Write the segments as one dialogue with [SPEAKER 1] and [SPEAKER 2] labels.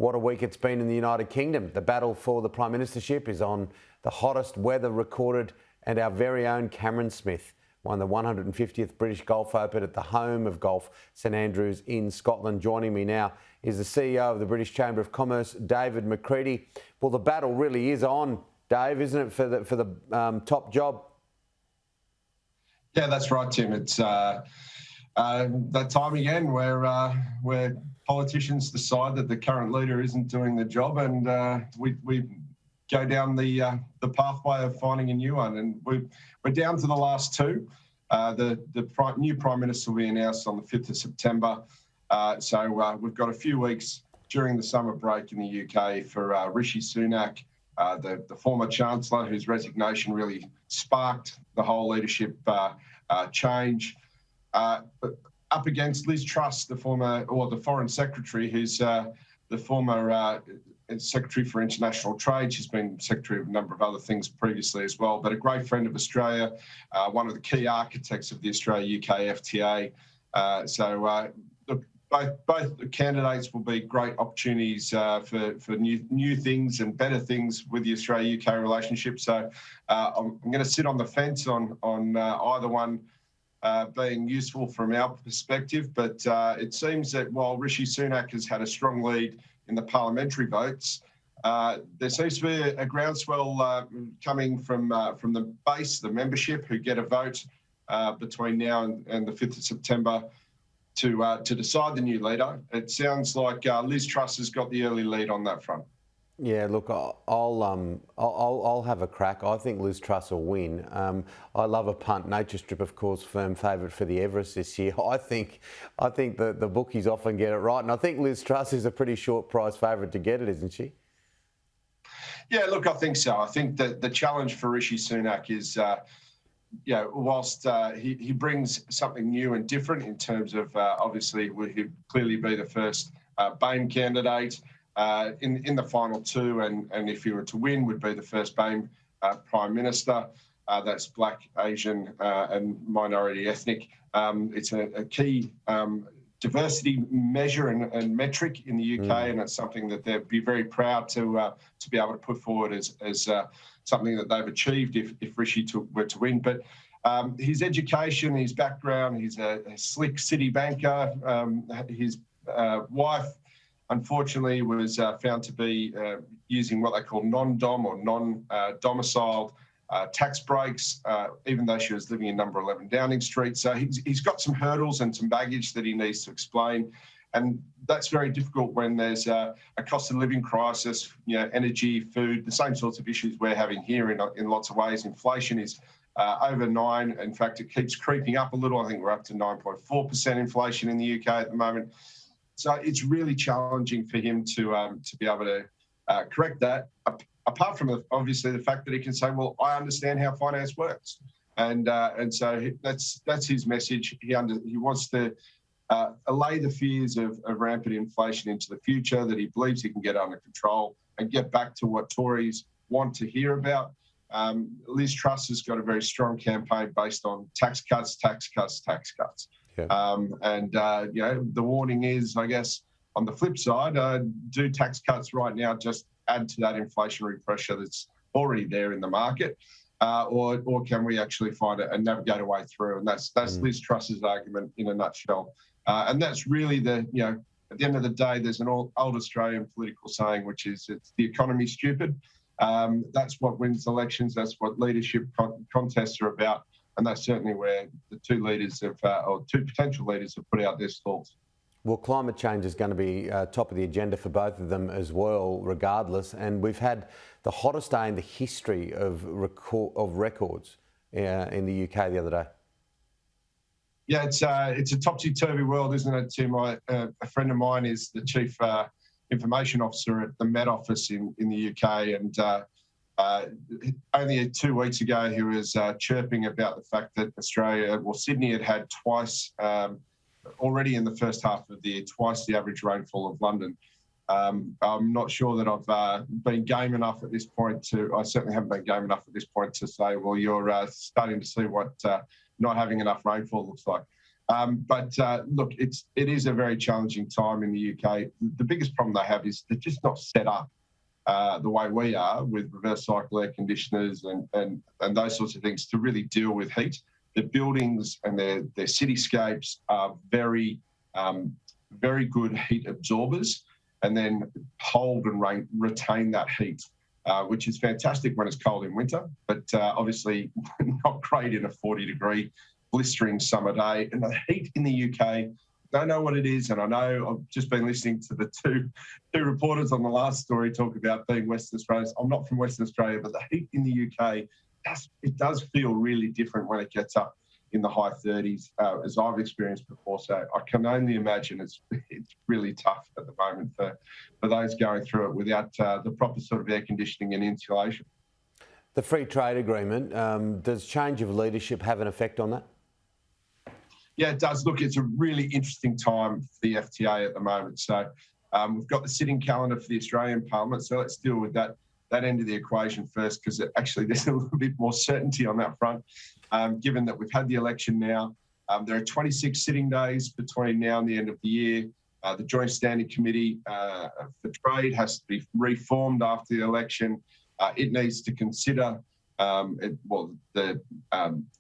[SPEAKER 1] What a week it's been in the United Kingdom. The battle for the Prime Ministership is on the hottest weather recorded, and our very own Cameron Smith won the 150th British Golf Open at the home of golf, St Andrews in Scotland. Joining me now is the CEO of the British Chamber of Commerce, David McCredie. Well, the battle really is on, Dave, isn't it, for the top job?
[SPEAKER 2] Yeah, that's right, Tim. It's that time again where politicians decide that the current leader isn't doing the job, and we go down the pathway of finding a new one. And we're down to the last two. The new Prime Minister will be announced on the 5th of September. So we've got a few weeks during the summer break in the UK for Rishi Sunak, the former Chancellor, whose resignation really sparked the whole leadership change. Up against Liz Truss, the Foreign Secretary, who's the former Secretary for International Trade. She's been Secretary of a number of other things previously as well, but a great friend of Australia, one of the key architects of the Australia-UK FTA. Look, both candidates will be great opportunities for new things and better things with the Australia-UK relationship. So I'm going to sit on the fence on either one being useful from our perspective, but it seems that while Rishi Sunak has had a strong lead in the parliamentary votes, there seems to be a groundswell coming from the base, the membership, who get a vote between now and the 5th of September to decide the new leader. It sounds like Liz Truss has got the early lead on that front.
[SPEAKER 1] Yeah, look, I'll have a crack. I think Liz Truss will win. I love a punt. Nature Strip, of course, firm favourite for the Everest this year. I think the bookies often get it right, and I think Liz Truss is a pretty short price favourite to get it, isn't she?
[SPEAKER 2] Yeah, look, I think so. I think that the challenge for Rishi Sunak is, whilst he brings something new and different in terms of obviously he'd clearly be the first BAME candidate. In the final two, and if he were to win, would be the first BAME Prime Minister. That's Black, Asian and minority ethnic. It's a key diversity measure and metric in the UK, and it's something that they'd be very proud to be able to put forward as something that they've achieved if Rishi were to win. But his education, his background, he's a slick city banker. His wife, unfortunately, was found to be using what they call non-dom or non-domiciled tax breaks, even though she was living in number 11 Downing Street. So he's got some hurdles and some baggage that he needs to explain. And that's very difficult when there's a cost of living crisis, energy, food, the same sorts of issues we're having here in lots of ways. Inflation is over 9. In fact, it keeps creeping up a little. I think we're up to 9.4% inflation in the UK at the moment. So it's really challenging for him to be able to correct that, apart from obviously the fact that he can say, well, I understand how finance works. And so that's his message. He wants to allay the fears of rampant inflation into the future, that he believes he can get under control and get back to what Tories want to hear about. Liz Truss has got a very strong campaign based on tax cuts, tax cuts, tax cuts. Yeah. The warning is, I guess, on the flip side, do tax cuts right now just add to that inflationary pressure that's already there in the market, or can we actually find a navigate a way through? And that's Liz Truss's argument in a nutshell. And that's really at the end of the day, there's an old Australian political saying, which is, it's the economy stupid. That's what wins elections. That's what leadership contests are about. And that's certainly where the two potential leaders have put out their stalls.
[SPEAKER 1] Well, climate change is going to be top of the agenda for both of them as well, regardless. And we've had the hottest day in the history of records in the UK the other day.
[SPEAKER 2] Yeah, it's a topsy-turvy world, isn't it, Tim? A friend of mine is the chief information officer at the Met Office in the UK, and only 2 weeks ago, he was chirping about the fact that Sydney had twice, already in the first half of the year, twice the average rainfall of London. I'm not sure that I've been game enough at this point I certainly haven't been game enough at this point to say, well, you're starting to see what not having enough rainfall looks like. Look, it is a very challenging time in the UK. The biggest problem they have is they're just not set up the way we are with reverse cycle air conditioners and those sorts of things to really deal with heat. The buildings and their cityscapes are very good heat absorbers and then hold and retain that heat, which is fantastic when it's cold in winter, but obviously not great in a 40-degree blistering summer day. And the heat in the UK, don't know what it is, and I know I've just been listening to the two reporters on the last story talk about being Western Australians. I'm not from Western Australia, but the heat in the UK, it does feel really different when it gets up in the high 30s, as I've experienced before. So I can only imagine it's really tough at the moment for those going through it without the proper sort of air conditioning and insulation.
[SPEAKER 1] The free trade agreement, does change of leadership have an effect on that?
[SPEAKER 2] Yeah, it does. Look, it's a really interesting time for the FTA at the moment. So we've got the sitting calendar for the Australian Parliament. So let's deal with that end of the equation first, because actually there's a little bit more certainty on that front, given that we've had the election now. There are 26 sitting days between now and the end of the year. The Joint Standing Committee for Trade has to be reformed after the election. It needs to consider the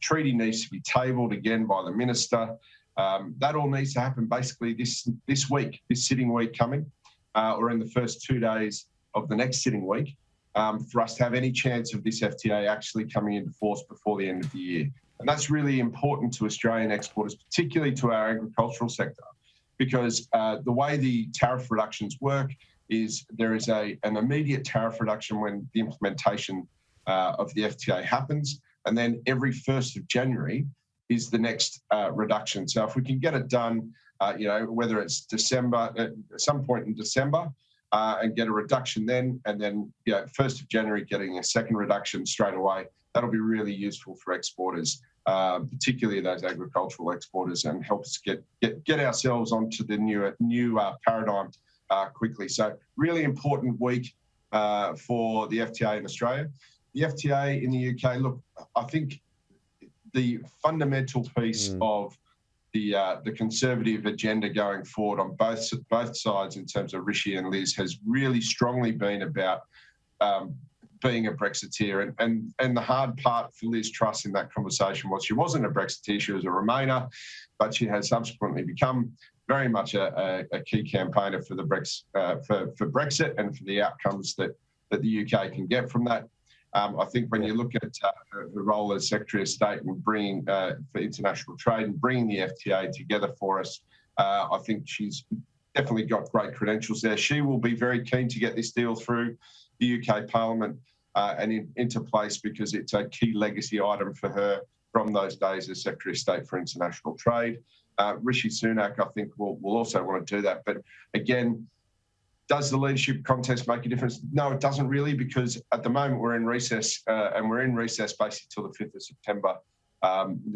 [SPEAKER 2] treaty needs to be tabled again by the minister. That all needs to happen basically this week, this sitting week coming, or in the first 2 days of the next sitting week, for us to have any chance of this FTA actually coming into force before the end of the year. And that's really important to Australian exporters, particularly to our agricultural sector, because the way the tariff reductions work is there is an immediate tariff reduction when the implementation of the FTA happens, and then every 1st of January is the next reduction. So if we can get it done, whether it's December, at some point in December, and get a reduction then, and then 1st of January getting a second reduction straight away, that'll be really useful for exporters, particularly those agricultural exporters, and help us get ourselves onto the new paradigm quickly. So really important week for the FTA in Australia. The FTA in the UK, look, I think the fundamental piece of the Conservative agenda going forward on both sides in terms of Rishi and Liz has really strongly been about being a Brexiteer. And the hard part for Liz Truss in that conversation was she wasn't a Brexiteer, she was a Remainer, but she has subsequently become very much a key campaigner for for Brexit and for the outcomes that the UK can get from that. I think when you look at the role as Secretary of State and bringing for international trade and bringing the FTA together for us, I think she's definitely got great credentials there. She will be very keen to get this deal through the UK Parliament and into place, because it's a key legacy item for her from those days as Secretary of State for International Trade. Rishi Sunak, I think, will also want to do that. But again, does the leadership contest make a difference? No, it doesn't really, because at the moment we're in recess, and we're in recess basically till the 5th of September.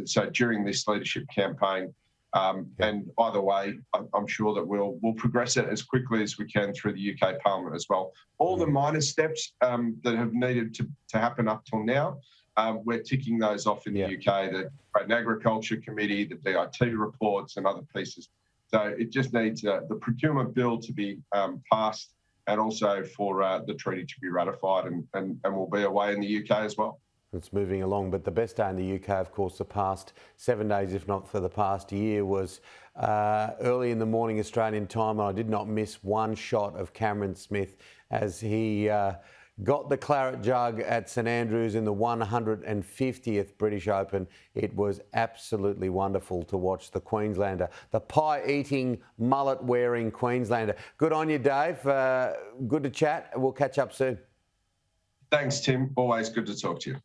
[SPEAKER 2] So during this leadership campaign, and either way, I'm sure that we'll progress it as quickly as we can through the UK Parliament as well. All the minor steps that have needed to happen up till now, we're ticking those off in the UK, the Trade and Agriculture Committee, the DIT reports and other pieces. So it just needs the procurement bill to be passed, and also for the treaty to be ratified, and we'll be away in the UK as well.
[SPEAKER 1] It's moving along, but the best day in the UK, of course, the past 7 days, if not for the past year, was early in the morning Australian time, and I did not miss one shot of Cameron Smith as he got the claret jug at St Andrews in the 150th British Open. It was absolutely wonderful to watch the Queenslander, the pie-eating, mullet-wearing Queenslander. Good on you, Dave. Good to chat. We'll catch up soon.
[SPEAKER 2] Thanks, Tim. Always good to talk to you.